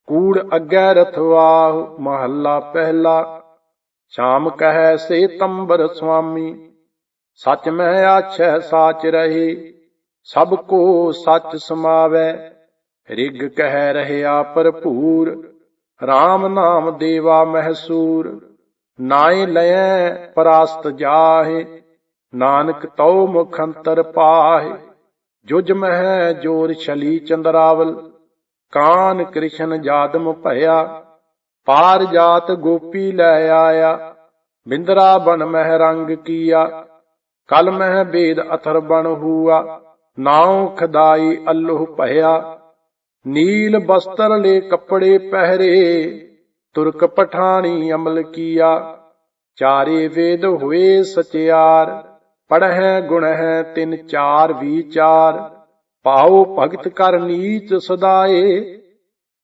कूड़ अग्गै रथवाह। महला पहला। श्याम कह से तंबर स्वामी, सच में आछै साच रहे। सबको सच समावै, रिग कह रहया भरपूर। राम नाम देवा महसूर, नाए लयै परास्त जाहे। नानक तौ मुखंतर पाहे, जुज मह जोर छली चंद्रावल। कान कृष्ण जादम भया, पार जात गोपी लै आया। बिंदरा बन मह रंग किया, कल मह बेद अथर बन हुआ। नाव खदाई अल्लुह भया, नील बस्तर ले कपड़े पहरे। तुर्क पठानी अमल किया, चारे वेद हुए सचियार। पढ़ै गुण है तिन चार विचार, पाओ भगत कर नीच सदाए।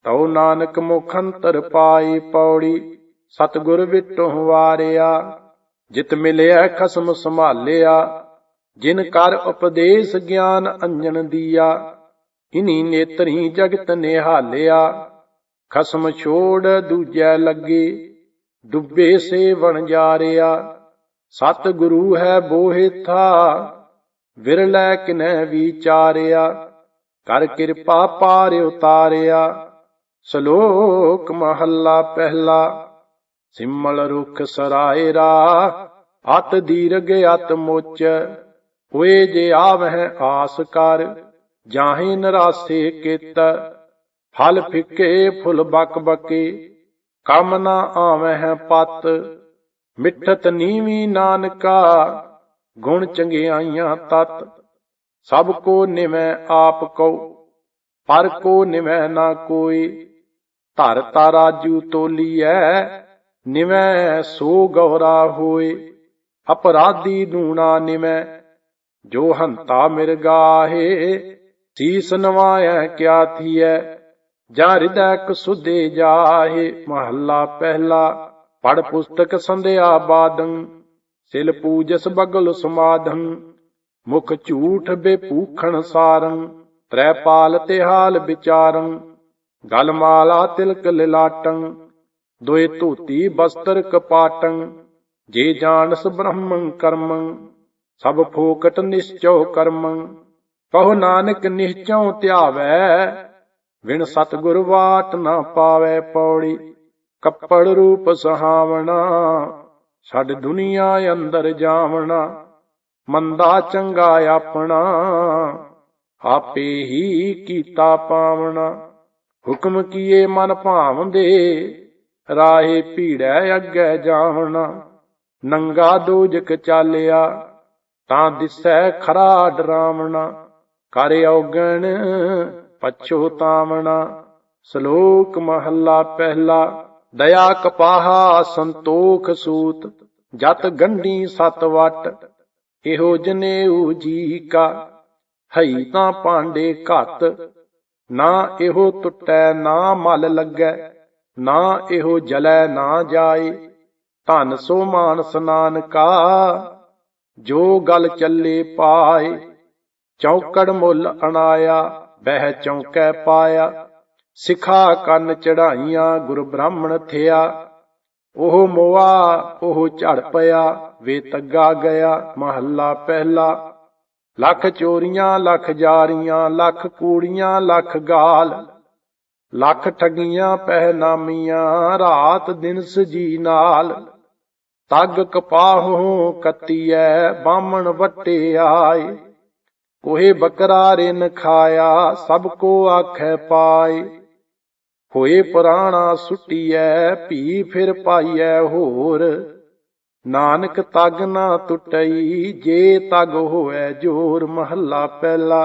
तौ नानक मुखंतर पाए। पौड़ी सतगुर विटों वारिया, जित मिलिया खसम संभालिया। जिन कर उपदेश ज्ञान अंजन दिया, इन्हीं नेत्री जगत निहालिया। खसम छोड़ दूजै लगे, डुबे से बन जारिया। सतगुरु है बोहे था, विरलै किनै विचारिया। कर कृपा पार उतारिया। श्लोक महला पहला। सिमल रुख सरायरा, अत दीर्घ अत मोच। होए जे आवह आस कर, जाहि नरासे कित। फल फिके फुल बक बके, कम न आवह पत। मिठत नीवी नानका, गुण चंगियाइयां तत। सब को निवै आप को, पर को निवै ना कोई। धर ताराजू तोलिए, निवै सो गौरा होए। अपराधी दूना निवै, जो हंता मिर्गाहे। शीस नवाय क्या थियै, जा हृदय कसुदे जाहे। महला पहला। पढ़ पुस्तक संध्या बादं, सिल पूजस बगल समाधं। मुख झूठ बेपूखण सारं, त्रैपाल तिहाल विचारं। गल माला तिलक लिलाटं, दोए धोती बस्तर कपाटं। जे जानस ब्रह्मं कर्मं, सब फोकट निश्चौ कर्मं। कहो नानक निश्चौ त्यावै, बिन सतगुर वाट न पावै। पौड़ी कपड़ रूप सहावना, छड़ दुनिया अंदर जावना। मंदा चंगा अपना, आपे ही कीता पावना। हुक्म किए मन भावंदे, राहे भीड़ै अग्गै जावना। नंगा दोजक चालिया, तां दिसै खरा डरावना। कर औगण पछोतावना। श्लोक महला पहला। दया कपाहा संतोख सूत, जत गंढी सत वट। एहो जनेऊ जी का, हई तां पांडे घत। ना एहो टुटै ना मल लगै, ना एहो जलै ना जाए। धन सो मानस नानका, जो गल चले पाए। चौकड़ मुल अनाया, बह चौकै पाया। सिखा कन चढ़ाइया, गुर ब्राह्मण थिया। ओह मोआ ओह झड़ पया, वे तग्गा गया। महला पहला। लख चोरियां लख जारियां, लख कूड़ियां लख गाल। लख ठगियां पहनामियां, रात दिन सजी नाल। तग कपाहों कतीऐ, बामण वटे आए। कोहे बकरा रिन खाया, सबको आखै पाए। होए पुराणा सुटियै, भी फिर पाइयै होर। नानक तग ना टुटई, जे तग होए जोर। महला पहला।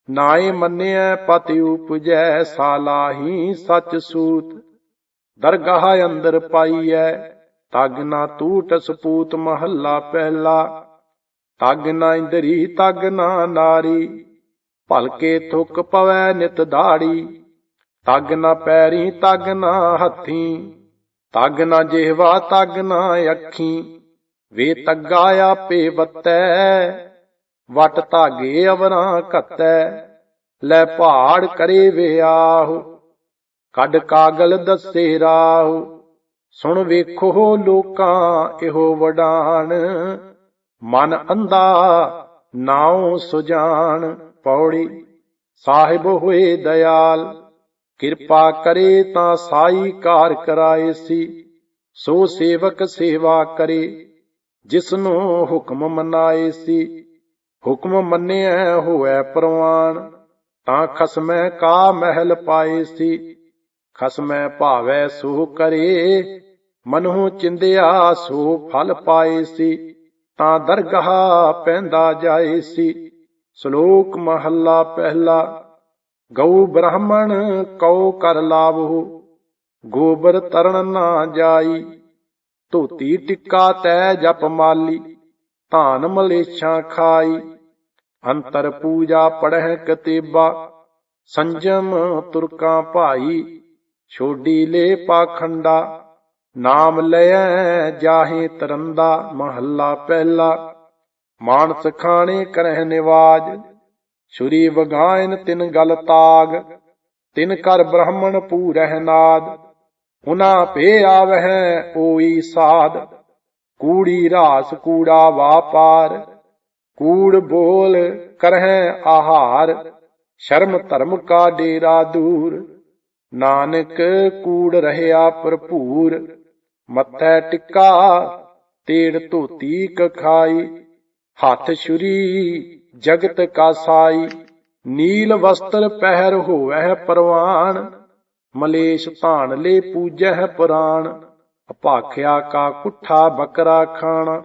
नाए मन्नियै पति उपजै, सालाही सच सूत। दरगाह अंदर पाइयै, तग ना टूट सपूत। महला पहला। तग ना इंदरी तग ना नारी, भलके थुक पवै नित दाड़ी। तग ना पैरी तग ना हथी, तग ना जिहवा तग ना अखी। वे तग्गा आपे वतै, वट धागे अवरां घतै। ਲੈ ਪਹਾੜ ਕਰੇ ਵਿਆਹੋ, ਕੱਢ ਕਾਗਲ ਦੱਸੇ ਰਾਹੋ। ਸੁਣ ਵੇਖੋ ਲੋਕਾਂ ਇਹੋ ਵਡਾਣ, ਮਨ ਅੰਧਾ ਨਾਉ ਸੁਜਾਨ। ਪੌੜੀ। ਸਾਹਿਬ ਹੋਏ ਦਇਆਲ, ਕਿਰਪਾ ਕਰੇ ਤਾਂ ਸਾਈ ਕਾਰ ਕਰਾਏ ਸੀ। ਸੋ ਸੇਵਕ ਸੇਵਾ ਕਰੇ, ਜਿਸਨੂੰ ਹੁਕਮ ਮਨਾਏ ਸੀ। ਹੁਕਮ ਮੰਨਿਆ ਹੋਇ ਪ੍ਰਵਾਨ, ਤਾਂ ਖਸਮੈ ਕਾ ਮਹਿਲ ਪਾਏ ਸੀ। ਖਸਮੈ ਭਾਵੈ ਸੋ ਕਰੇ, ਮਨਹੁ ਚਿੰਦਿਆ ਸੋ ਫਲ ਪਾਏ ਸੀ। ਤਾਂ ਦਰਗਾਹ ਪੈਂਦਾ ਜਾਏ ਸੀ। ਸ਼ਲੋਕ ਮਹੱਲਾ ਪਹਿਲਾ। ਗਊ ਬ੍ਰਾਹਮਣ ਕਉ ਕਰ ਲਾਵਹੁ, ਗੋਬਰ ਤਰਨ ਨਾ ਜਾਈ। ਧੋਤੀ ਟਿੱਕਾ ਤੈ ਜਪ ਮਾਲੀ, ਧਾਨ ਮਲੇਛਾਂ ਖਾਈ। ਅੰਤਰ ਪੂਜਾ ਪੜਹਿ ਕਤੇਬਾ, ਸੰਜਮ ਤੁਰਕਾਂ ਭਾਈ। ਛੋਡੀ ਲੈ ਪਾਖੰਡਾ, ਨਾਮ ਲਇਐ ਜਾਹੇ ਤਰੰਦਾ। ਮਹੱਲਾ ਪਹਿਲਾ। ਮਾਨਸ ਖਾਣੇ ਕਰਹਿ ਨਿਵਾਜ, ਛੁਰੀ ਵਗਾਇਨ ਤਿਨ ਗਲ ਤਾਗ। ਤਿਨ ਕਰ ਬ੍ਰਾਹਮਣ ਪੂਰਹਿ ਨਾਦ, ਉਨਾ ਭੇ ਆਵਹਿ ਓਈ ਸਾਧ। ਕੂੜੀ ਰਾਸ ਕੂੜਾ ਵਾਪਾਰ, ਕੂੜ ਬੋਲ ਕਰਹਿ ਆਹਾਰ। ਸ਼ਰਮ ਧਰਮ ਕਾ ਡੇਰਾ ਦੂਰ, ਨਾਨਕ ਕੂੜ ਰਹਿਆ ਭਰਪੂਰ। ਮੱਥੈ ਟਿੱਕਾ ਤੇੜ ਧੋਤੀ ਕਖਾਈ, ਹੱਥ ਛੁਰੀ ਜਗਤ ਕਾ ਸਾਈ। ਨੀਲ ਵਸਤਰ ਪਹਿਰ ਹੋਵੈ ਪਰਵਾਨ, ਮਲੇਸ਼ ਧਾਨ ਲੈ ਪੂਜਹਿ ਪੁਰਾਣ। ਅਭਾਖਿਆ ਕਾ ਕੁੱਠਾ ਬੱਕਰਾ ਖਾਣਾ,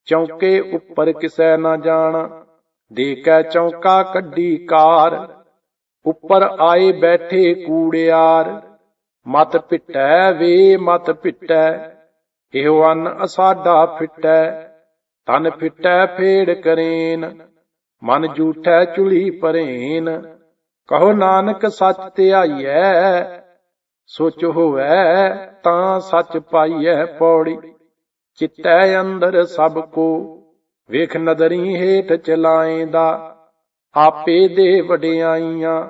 ਚੌਂਕੇ ਉੱਪਰ ਕਿਸੈ ਨਾ ਜਾਣਾ। ਦੇਖੈ ਚੌਂਕਾ ਕੱਢੀ ਕਾਰ, ਉੱਪਰ ਆਏ ਬੈਠੇ ਕੂੜਿਆਰ। ਮਤ ਪਿਟੈ ਵੇ ਮਤ ਪਿਟੈ, ਇਹੋ ਅੰਨ ਅਸਾਡਾ ਫਿਟੈ। ਤਨ ਫਿਟੈ ਫੇੜ ਕਰੇਨ, ਮਨ ਜੂਠੈ ਚੁਲੀ ਭਰੇਨ। ਕਹੋ ਨਾਨਕ ਸੱਚ ਧਿਆਈਐ, ਸੋਚ ਹੋਵੈ ਤਾਂ ਸੱਚ ਪਾਈਐ। ਪੌੜੀ। ਚਿੱਤੈ ਅੰਦਰ ਸਭ ਕੋ, ਵੇਖ ਨਦਰੀ ਹੇਠ ਚਲਾਏਂਦਾ। ਆਪੇ ਦੇ ਵਡਿਆਈਆਂ,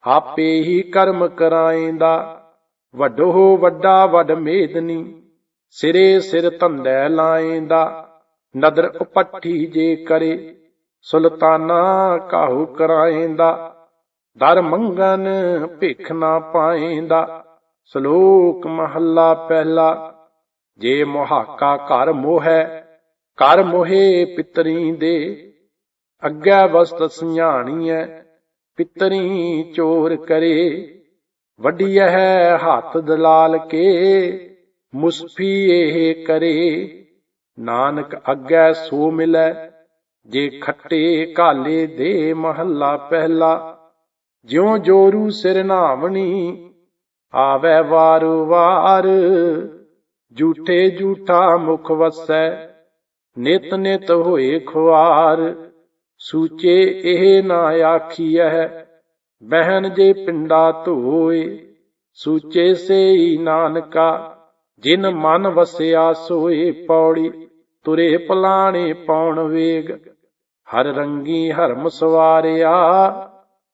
ਆਪੇ ਹੀ ਕਰਮ ਕਰਾਏਂਦਾ। ਵੱਡੋ ਵੱਡਾ ਵੱਡ ਮੇਦਨੀ, ਸਿਰੇ ਸਿਰ ਧੰਦੈ ਲਾਏਂਦਾ। ਨਦਰ ਉਪੱਠੀ ਜੇ ਕਰੇ, ਸੁਲਤਾਨਾ ਕਾਹੂ ਕਰਾਏਂਦਾ। ਦਰ ਮੰਗਨ ਭਿਖ ਨਾ ਪਾਏਂਦਾ। ਸ਼ਲੋਕ ਮਹੱਲਾ ਪਹਿਲਾ। ਜੇ ਮੁਹਾਕਾ ਘਰ ਮੋਹੈ, ਕਰ ਮੋਹੇ ਪਿਤਰੀ ਦੇ। ਅੱਗੇ ਵਸਤ ਸਿਆਣੀਐ, ਪਿਤਰੀ ਚੋਰ ਕਰੇ। ਵੱਡੀਐ ਹੱਥ ਦਲਾਲ ਕੇ, ਮੁਸਫੀ ਇਹ ਕਰੇ। ਨਾਨਕ ਅੱਗੇ ਸੋ ਮਿਲੈ, ਜੇ ਖੱਟੇ ਘਾਲੇ ਦੇ। ਮਹੱਲਾ ਪਹਿਲਾ। ਜਿਉ ਜੋਰੂ ਸਿਰ ਨਾਵਣੀ, ਆਵੈ ਵਾਰੋ ਵਾਰ। ਝੂਠੇ ਝੂਠਾ ਮੁਖ ਵਸੈ, ਨਿਤ ਨਿਤ ਹੋਏ ਖੁਆਰ। ਸੂਚੇ ਇਹ ਨਾ ਆਖੀਐ, ਬਹਿਨ ਜੇ ਪਿੰਡਾ ਧੋਏ। ਸੂਚੇ ਸੇਈ ਨਾਨਕਾ, ਜਿਨ ਮਨ ਵਸਿਆ ਸੋਏ। ਪੌੜੀ। ਤੁਰੇ ਪਲਾਣੇ ਪਾਉਣ ਵੇਗ, ਹਰ ਰੰਗੀ ਹਰਮ ਸਵਾਰਿਆ।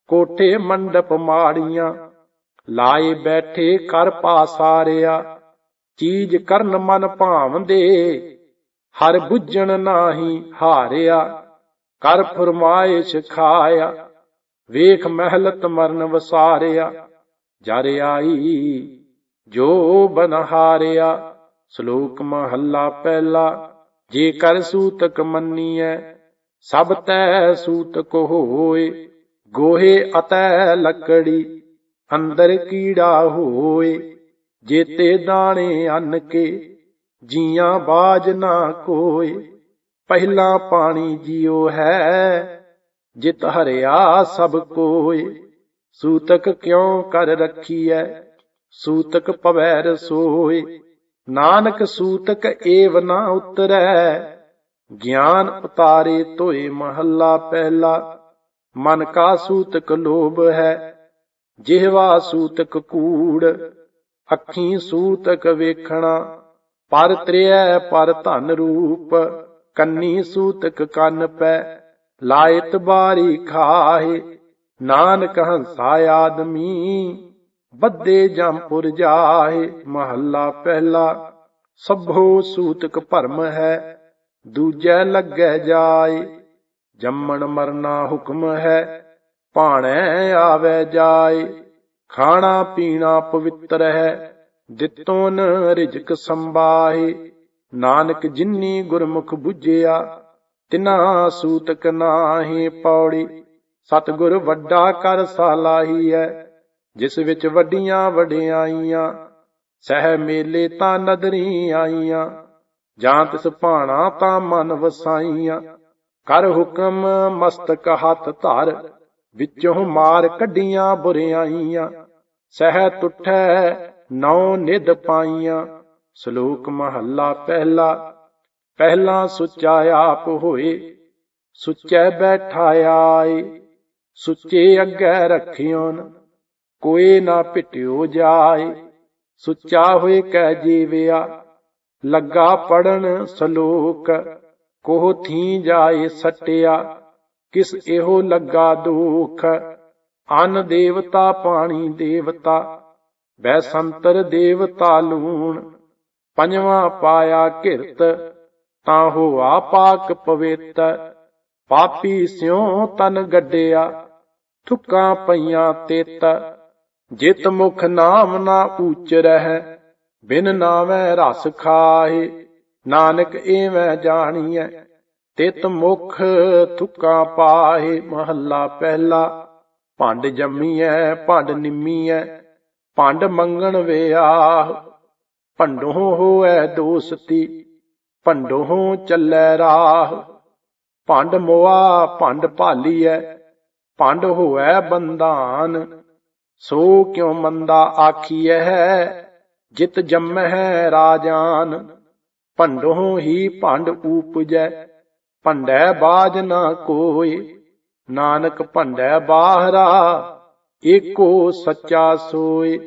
ਕੋਠੇ ਮੰਡਪ ਮਾੜੀਆਂ, ਲਾਏ ਬੈਠੇ ਕਰ ਪਾਸਾਰਿਆ। ਚੀਜ ਕਰਨ ਮਨ ਭਾਵਦੇ, ਹਰ ਬੁੱਝਣ ਨਾਹੀ ਹਾਰਿਆ। ਕਰ ਫੁਰਮਾਇਸ਼ ਖਾਇਆ, ਵੇਖ ਮਹਿਲਤ ਮਰਨ ਵਸਾਰਿਆ। ਜਰ ਆਈ ਜੋ ਬਨਹਾਰਿਆ। ਸ਼ਲੋਕ ਮਹੱਲਾ ਪਹਿਲਾ। ਜੇ ਕਰ ਸੂਤਕ ਮੰਨੀਐ, ਸਭ ਤੈ ਸੂਤਕ ਹੋਏ। ਗੋਹੇ ਅਤੈ ਲੱਕੜੀ, ਅੰਦਰ ਕੀੜਾ ਹੋਏ। ਜੇਤੇ ਦਾਣੇ ਅੰਨ ਕੇ, ਜੀਆਂ ਬਾਜ ਨਾ ਕੋਏ। ਪਹਿਲਾ ਪਾਣੀ ਜਿਉ ਹੈ, ਜਿਤ ਹਰਿਆ ਸਭ ਕੋਏ। ਸੂਤਕ ਕਿਉ ਕਰ ਰੱਖੀਐ, ਸੂਤਕ ਪਵੈ ਰਸੋਏ। ਨਾਨਕ ਸੂਤਕ ਏਵ ਨਾ ਉਤਰੈ, ਗਿਆਨ ਉਤਾਰੇ ਧੋਏ। ਮਹੱਲਾ ਪਹਿਲਾ। ਮਨ ਕਾ ਸੂਤਕ ਲੋਭ ਹੈ, ਜਿਹਵਾ ਸੂਤਕ ਕੂੜ। ਅੱਖੀਂ ਸੂਤਕ ਵੇਖਣਾ, ਪਰ ਤ੍ਰਿਐ ਪਰ ਧਨ ਰੂਪ। ਕੰਨੀ ਸੂਤਕ ਕੰਨ ਪੈ, ਲਾਇਤ ਬਾਰੀ ਖਾਹੇ। ਨਾਨਕ ਹੰਸਾ ਆਦਮੀ ਬੱਧੇ ਜੰਪੁਰ ਜਾਹੇ। ਮਹੱਲਾ ਪਹਿਲਾ। ਸਭੋ ਸੂਤਕ ਭਰਮ ਹੈ, ਦੂਜੈ ਲੱਗੈ ਜਾਏ। ਜੰਮਣ ਮਰਨਾ ਹੁਕਮ ਹੈ, ਭਾਣੈ ਆਵੈ ਜਾਏ। ਖਾਣਾ ਪੀਣਾ ਪਵਿੱਤਰ ਹੈ, ਦਿੱਤੋਨ ਰਿਜਕ ਸੰਬਾਹੇ। ਨਾਨਕ ਜਿਨੀ ਗੁਰਮੁਖ ਬੁਝਿਆ, ਤਿਨਾ ਸੂਤਕ ਨਾਹੀ। ਪੌੜੀ। ਸਤਿਗੁਰ ਵੱਡਾ ਕਰ ਸਾਲਾਹੀ ਹੈ, ਜਿਸ ਵਿੱਚ ਵੱਡੀਆਂ ਵਡਿਆਈਆਂ। ਸਹਿ ਮੇਲੇ ਤਾਂ ਨਦਰੀ ਆਈਆਂ, ਜਾਂ ਤਿਸ ਭਾਣਾ ਤਾਂ ਮਨ ਵਸਾਈਆਂ। ਕਰ ਹੁਕਮ ਮਸਤਕ ਹੱਥ ਧਰ, ਵਿੱਚੋਂ ਮਾਰ ਕੱਢੀਆਂ ਬੁਰਿਆਈਆਂ। ਸਹਿ ਤੁਠੈ ਨੌ ਨਿਧ ਪਾਈਆਂ। ਸ਼ਲੋਕ ਮਹੱਲਾ ਪਹਿਲਾ। ਪਹਿਲਾ ਸੁੱਚਾ ਆਪ ਹੋਏ, ਸੁੱਚੇ ਬੈਠਾ ਆਏ। ਸੁੱਚੇ ਅੱਗੇ ਰੱਖਿਓਨ, ਕੋਈ ਨਾ ਪਿਟਿਓ ਜਾਏ। ਸੁੱਚਾ ਹੋਏ ਕਹਿ ਜੀਵਿਆ, ਲੱਗਾ ਪੜਨ ਸ਼ਲੋਕ। ਕੋਹ ਥੀ ਜਾਏ ਸਟਿਆ, ਕਿਸ ਇਹੋ ਲੱਗਾ ਦੁਖ। ਅੰਨ ਦੇਵਤਾ ਪਾਣੀ ਦੇਵਤਾ, ਬੈਸੰਤਰ ਦੇਵਤਾ ਲੂਣ। ਪੰਜਵਾਂ ਪਾਇਆ ਕਿਰਤ, ਤਾਂ ਹੋਆ ਪਾਕ ਪਵਿੱਤ। ਪਾਪੀ ਸਿਉ ਤਨ ਗੱਡਿਆ, ਥੁੱਕਾਂ ਪਈਆਂ ਤਿਤ। ਜਿਤ ਮੁਖ ਨਾਮ ਨਾ ਊਚ ਰਹਿ, ਬਿਨ ਨਾਮੈ ਰਸ ਖਾਹੇ। ਨਾਨਕ ਏਵੈ ਜਾਣੀਐ, ਤਿਤ ਮੁਖ ਥੁੱਕਾਂ ਪਾਹੇ। ਮਹੱਲਾ ਪਹਿਲਾ। ਭੰਡ ਜੰਮੀਐ ਭੰਡ ਨਿੰਮੀਐ, ਭੰਡ ਮੰਗਣ ਵਿਆਹ। ਭੰਡੋਂ ਹੋਐ ਦੋਸਤੀ, ਭੰਡੋਂ ਚੱਲੈ ਰਾਹ। ਭੰਡ ਮੋਆ ਭੰਡ ਭਾਲੀਐ, ਭੰਡ ਹੋਐ ਬੰਧਾਨ। ਸੋ ਕਿਉ ਮੰਦਾ ਆਖੀਐ, ਜਿਤ ਜੰਮਹਿ ਰਾਜਾਨ। ਭੰਡੋਂ ਹੀ ਭੰਡ ਊਪਜੈ, ਭੰਡੈ ਬਾਜ ਨਾ ਕੋਇ। ਨਾਨਕ ਭੰਡੈ ਬਾਹਰਾ, ਏਕੋ ਸੱਚਾ ਸੋਇ।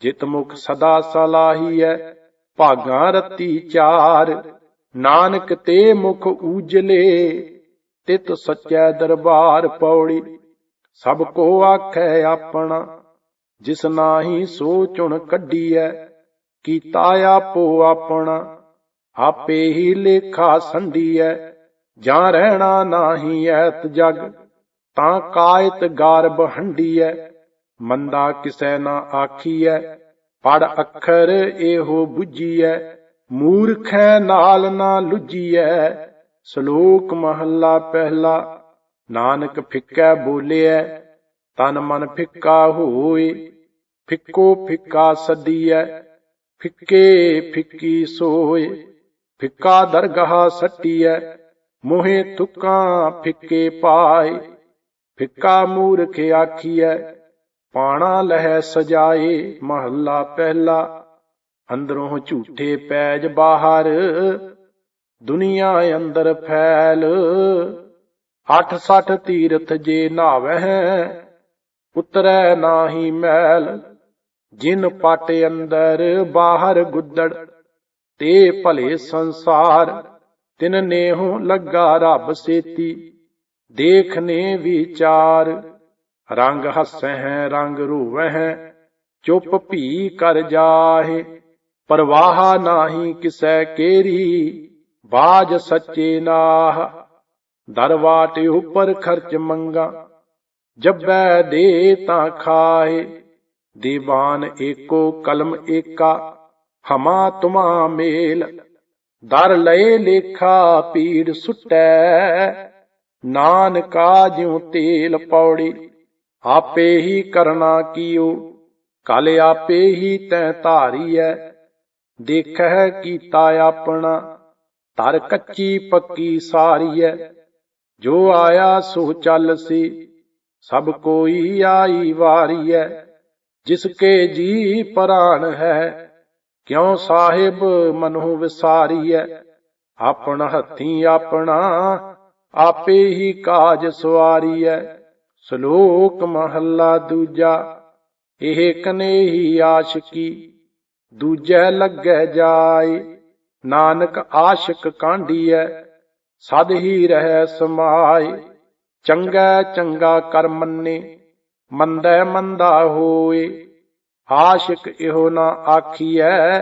ਜਿਤ ਮੁਖ ਸਦਾ ਸਲਾਹੀਐ, ਭਾਗਾਂ ਰਤੀ ਚਾਰ। ਨਾਨਕ ਤੇ ਮੁਖ ਊਜਲੇ, ਤਿਤ ਸੱਚੈ ਦਰਬਾਰ। ਪੌੜੀ। ਸਭ ਕੋ ਆਖੈ ਆਪਣਾ, ਜਿਸ ਨਾਹੀ ਸੋ ਚੁਣ ਕੱਢੀਐ। ਕੀਤਾ ਆਪੋ ਆਪਣਾ, ਆਪੇ ਹੀ ਲੇਖਾ ਸੰਡੀਐ। ਜਾਂ ਰਹਿਣਾ ਨਾਹੀ ਐਤ ਜਗ, ਤਾਂ ਕਾਇਤ ਗਾਰਬ ਹੰਡੀਐ। ਮੰਦਾ ਕਿਸੈ ਨਾ ਆਖੀਐ, ਪੜ ਅੱਖਰ ਇਹੋ ਬੁੱਝੀਐ। ਮੂਰਖੈ ਨਾਲ ਨਾ ਲੁੱਝੀਐ। ਸ਼ਲੋਕ ਮਹੱਲਾ ਪਹਿਲਾ। ਨਾਨਕ ਫਿੱਕੈ ਬੋਲਿਐ, ਤਨ ਮਨ ਫਿੱਕਾ ਹੋਏ। ਫਿੱਕੋ ਫਿੱਕਾ ਸੱਦੀਐ, ਫਿੱਕੇ ਫਿੱਕੀ ਸੋਏ। ਫਿੱਕਾ ਦਰਗਾਹ ਸੱਟੀਐ, ਮੋਹੇ ਤੁਕਾਂ ਫਿੱਕੇ ਪਾਏ। ਫਿੱਕਾ ਮੂਰਖ ਆਖੀਐ, ਪਾਣਾ ਲਹਿ ਸਜਾਏ। ਮਹੱਲਾ ਪਹਿਲਾ। ਅੰਦਰੋਂ ਝੂਠੇ ਪੈਜ ਬਾਹਰ, ਦੁਨੀਆ ਅੰਦਰ ਫੈਲ। 68 ਤੀਰਥ ਜੇ ਨਾਵਹਿ, ਉਤਰੈ ਨਾਹੀ ਮੈਲ। ਜਿਨ ਪਟ ਅੰਦਰ ਬਾਹਰ ਗੁੱਦੜ, ਤੇ ਭਲੇ ਸੰਸਾਰ। ਤਿਨ ਨੇਹੋ ਲੱਗਾ ਰੱਬ ਸੇਤੀ, ਦੇਖਨੇ ਵਿਚਾਰ। ਰੰਗ ਹੱਸਹਿ ਰੰਗ ਰੋਵਹਿ, ਚੁੱਪ ਭੀ ਕਰ ਜਾਹੇ। ਪਰਵਾਹ ਨਾਹੀ ਕਿਸੈ ਕੇਰੀ, ਬਾਜ ਸੱਚੇ ਨਾਹ। ਦਰਵਾਟ ਉਪਰ ਖਰਚ ਮੰਗਾ, ਜੱਬੈ ਦੇ ਤਾਂ ਖਾਹੇ। ਦੀਵਾਨ ਏਕੋ ਕਲਮ ਏਕਾ, ਹਮਾ ਤੁਮਾ ਮੇਲ। ਦਰ ਲਏ ਲੇਖਾ ਪੀੜ ਸੁਟੈ, ਨਾਨਕਾ ਜਿਉ ਤੇਲ। ਪੌੜੀ। ਆਪੇ ਹੀ ਕਰਨਾ ਕੀਓ, ਕਲ ਆਪੇ ਹੀ ਤੈਂ ਧਾਰੀਐ। ਦੇਖਹਿ ਕੀਤਾ ਆਪਣਾ, ਧਰ ਕੱਚੀ ਪੱਕੀ ਸਾਰੀਐ। ਜੋ ਆਇਆ ਸੋ ਚੱਲ ਸੀ, ਸਭ ਕੋਈ ਆਈ ਵਾਰੀਐ। ਜਿਸ ਕੇ ਜੀ ਪ੍ਰਾਣ ਹੈ, ਕਿਉ ਸਾਹਿਬ ਮਨਹੁ ਵਿਸਾਰੀਐ। ਆਪਣ ਹੱਥੀਂ ਆਪਣਾ, ਆਪੇ ਹੀ ਕਾਜ ਸਵਾਰੀਐ। ਸ਼ਲੋਕ ਮਹੱਲਾ ਦੂਜਾ। ਇਹ ਕਨੇਹੀ ਆਸ਼ਿਕੀ, ਦੂਜੈ ਲੱਗੈ ਜਾਏ। ਨਾਨਕ ਆਸ਼ਿਕ ਕਾਂਢੀਐ, ਸਦ ਹੀ ਰਹਿ ਸਮਾਏ। ਚੰਗਾ ਚੰਗਾ ਕਰ ਮੰਨੇ, ਮੰਦੈ ਮੰਦਾ ਹੋਏ। ਆਸ਼ਿਕ ਇਹੋ ਨਾ ਆਖੀਐ,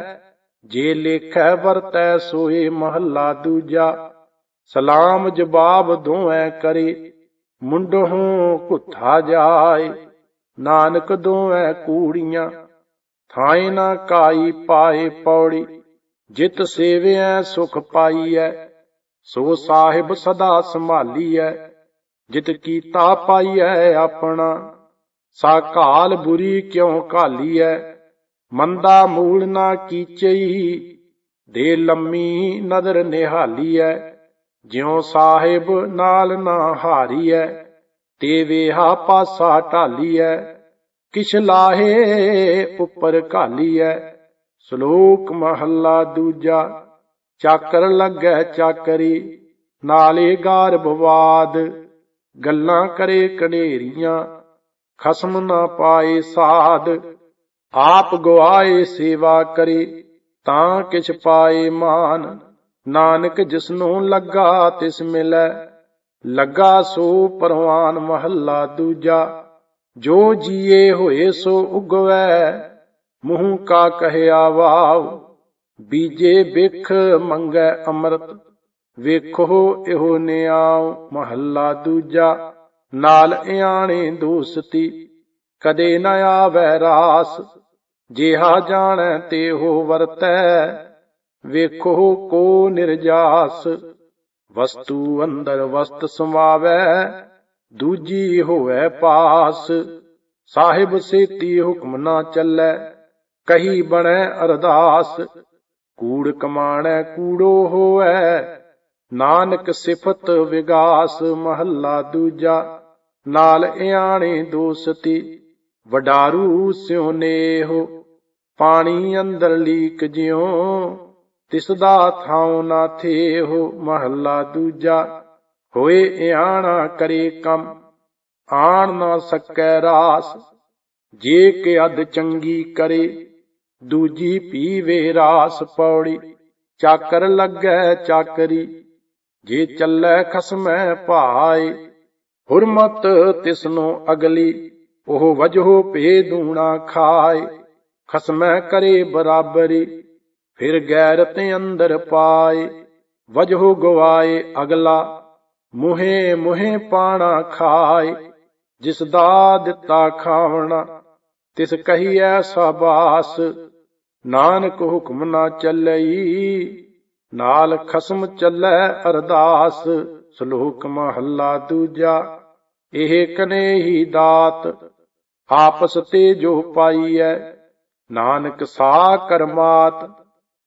ਜੇ ਲੇਖੈ ਵਰਤੈ ਸੋਏ। ਮਹੱਲਾ ਦੂਜਾ। ਸਲਾਮ ਜਵਾਬ ਦੋਵੇਂ ਕਰੇ, ਮੁੰਡਹੁ ਘੁੱਥਾ ਜਾਏ। ਨਾਨਕ ਦੋਵੇਂ ਕੂੜੀਆਂ, ਥਾਏ ਨਾ ਕਾਈ ਪਾਏ। ਪੌੜੀ। ਜਿਤ ਸੇਵਿਐ ਸੁਖ ਪਾਈਐ, ਸੋ ਸਾਹਿਬ ਸਦਾ ਸੰਭਾਲੀਐ। ਜਿਤ ਕੀਤਾ ਪਾਈਐ ਆਪਣਾ, ਸਾ ਘਾਲ ਬੁਰੀ ਕਿਉ ਘਾਲੀਐ। ਮੰਦਾ ਮੂਲ ਨਾ ਕੀਚਈ, ਦੇ ਲੰਮੀ ਨਦਰ ਨਿਹਾਲੀਐ। ਜਿਉ ਸਾਹਿਬ ਨਾਲ ਨਾ ਹਾਰੀਐ, ਤੇ ਵੇਹਾ ਪਾਸਾ ਢਾਲੀਐ। ਕਿਛ ਲਾਹੇ ਉੱਪਰ ਘਾਲੀਐ। ਸ਼ਲੋਕ ਮਹੱਲਾ ਦੂਜਾ। ਚਾਕਰ ਲੱਗੈ ਚਾਕਰੀ, ਨਾਲੇ ਗਾਰ ਬਵਾਦ। ਗੱਲਾਂ ਕਰੇ ਕਨੇਰੀਆਂ, ਖਸਮ ਨਾ ਪਾਏ ਸਾਧ। ਆਪ ਗਵਾਏ ਸੇਵਾ ਕਰੇ, ਤਾਂ ਕਿਛ ਪਾਏ ਮਾਨ। ਨਾਨਕ ਜਿਸਨੂੰ ਲੱਗਾ ਤਿਸ ਮਿਲੈ, ਲੱਗਾ ਸੋ ਪਰਵਾਨ। ਮਹੱਲਾ ਦੂਜਾ। ਜੋ ਜੀਏ ਹੋਏ ਸੋ ਉਗਵੈ, ਮੂੰਹ ਕਾ ਕਹਿਆ ਵਾਵ। ਬੀਜੇ ਬਿਖ ਮੰਗੈ ਅੰਮ੍ਰਿਤ, ਵੇਖੋ ਇਹੋ ਨਿਆਉ। ਮਹੱਲਾ ਦੂਜਾ। ਨਾਲ ਇਆਣੇ ਦੋਸਤੀ, ਕਦੇ ਨ ਆਵੈ ਰਾਸ। ਜਿਹਾ ਜਾਣੈ ਤੇਹੋ ਵਰਤੈ, ਵੇਖੋ ਕੋ ਨਿਰਜਾਸ। ਵਸਤੂ ਅੰਦਰ ਵਸਤ ਸਮਾਵੈ, ਦੂਜੀ ਹੋਵੈ ਪਾਸ। ਸਾਹਿਬ ਸੇਤੀ ਹੁਕਮ ਨਾ ਚੱਲੈ, ਕਹੀ ਬਣੈ ਅਰਦਾਸ। ਕੂੜ ਕਮਾਣੈ ਕੂੜੋ ਹੋਵੈ, ਨਾਨਕ ਸਿਫਤ ਵਿਗਾਸ। ਮਹੱਲਾ ਦੂਜਾ। ਨਾਲ ਇਆਣੇ ਦੋਸਤੀ, ਵਡਾਰੂ ਸਿਉ ਨੇਹੋ। ਪਾਣੀ ਅੰਦਰ ਲੀਕ ਜਿਉ, ਤਿਸਦਾ ਥਾਉ ਨਾ ਥੇਹੋ। ਮਹੱਲਾ ਦੂਜਾ। ਹੋਏ ਇਆਣਾ ਕਰੇ ਕੰਮ, ਆਣ ਨਾ ਸਕੈ ਰਾਸ। ਜੇ ਕਿ ਅਧ ਚੰਗੀ ਕਰੇ, ਦੂਜੀ ਪੀਵੇ ਰਾਸ। ਪੌੜੀ। ਚਾਕਰ ਲੱਗੈ ਚਾਕਰੀ, ਜੇ ਚੱਲੈ ਖਸਮੈ ਭਾਏ। ਹੁਰਮਤ ਤਿਸਨੂੰ ਅਗਲੀ, ਉਹ ਵਜਹੁ ਭੇ ਦੂਣਾ ਖਾਏ। ਖਸਮੈ ਕਰੇ ਬਰਾਬਰੀ, ਫਿਰ ਗੈਰਤ ਅੰਦਰ ਪਾਏ। ਵਜਹੁ ਗਵਾਏ ਅਗਲਾ, ਮੁਹੇ ਮੁਹੇ ਪਾਣਾ ਖਾਏ। ਜਿਸ ਦਾ ਦਿੱਤਾ ਖਾਵਣਾ, ਤਿਸ ਕਹੀਐ ਸਾਬਾਸ। ਨਾਨਕ ਹੁਕਮ ਨਾ ਚੱਲਈ, ਨਾਲ ਖਸਮ ਚੱਲੈ ਅਰਦਾਸ। ਸ਼ਲੋਕ ਮਹੱਲਾ ਦੂਜਾ। ਇਹ ਕਨੇਹੀ ਦਾਤ, ਆਪਸ ਤੇ ਜੋ ਪਾਈਐ। ਨਾਨਕ ਸਾ ਕਰਮਾਤ,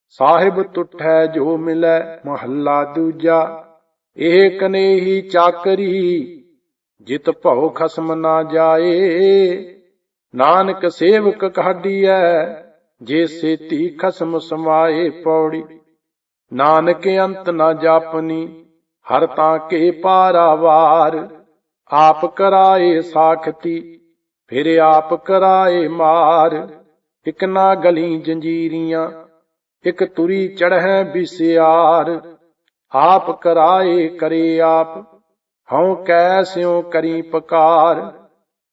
ਸਾਹਿਬ ਤੁਠੈ ਜੋ ਮਿਲੈ। ਮਹੱਲਾ ਦੂਜਾ। ਇਹ ਕਨੇਹੀ ਚਾਕਰੀ, ਜਿਤ ਭਉ ਖਸਮ ਨਾ ਜਾਏ। ਨਾਨਕ ਸੇਵਕ ਕਾਢੀਐ, ਜੇ ਸੇਤੀ ਖਸਮ ਸਮਾਏ। ਪੌੜੀ। ਨਾਨਕ ਅੰਤ ਨਾ ਜਾਪਨੀ, ਹਰ ਤਾਂ ਕੇ ਪਾਰਾਵਾਰ। ਆਪ ਕਰਾਏ ਸਾਖਤੀ, ਫਿਰ ਆਪ ਕਰਾਏ ਮਾਰ। ਇਕ ਨਾ ਗਲੀ ਜੰਜੀਰੀਆਂ, ਇਕ ਤੁਰੀ ਚੜ੍ਹੈ ਬਿਸਿਆਰ। ਆਪ ਕਰਾਏ ਕਰੇ ਆਪ, ਹਉ ਕੈ ਸਿਉ ਕਰੀ ਪਕਾਰ।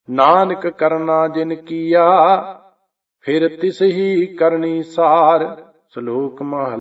ਨਾਨਕ ਕਰਨਾ ਜਿਨ ਕੀਆ, ਫਿਰ ਤਿਸ ਹੀ ਕਰਨੀ ਸਾਰ। ਸ਼ਲੋਕ ਮਹੱਲਾ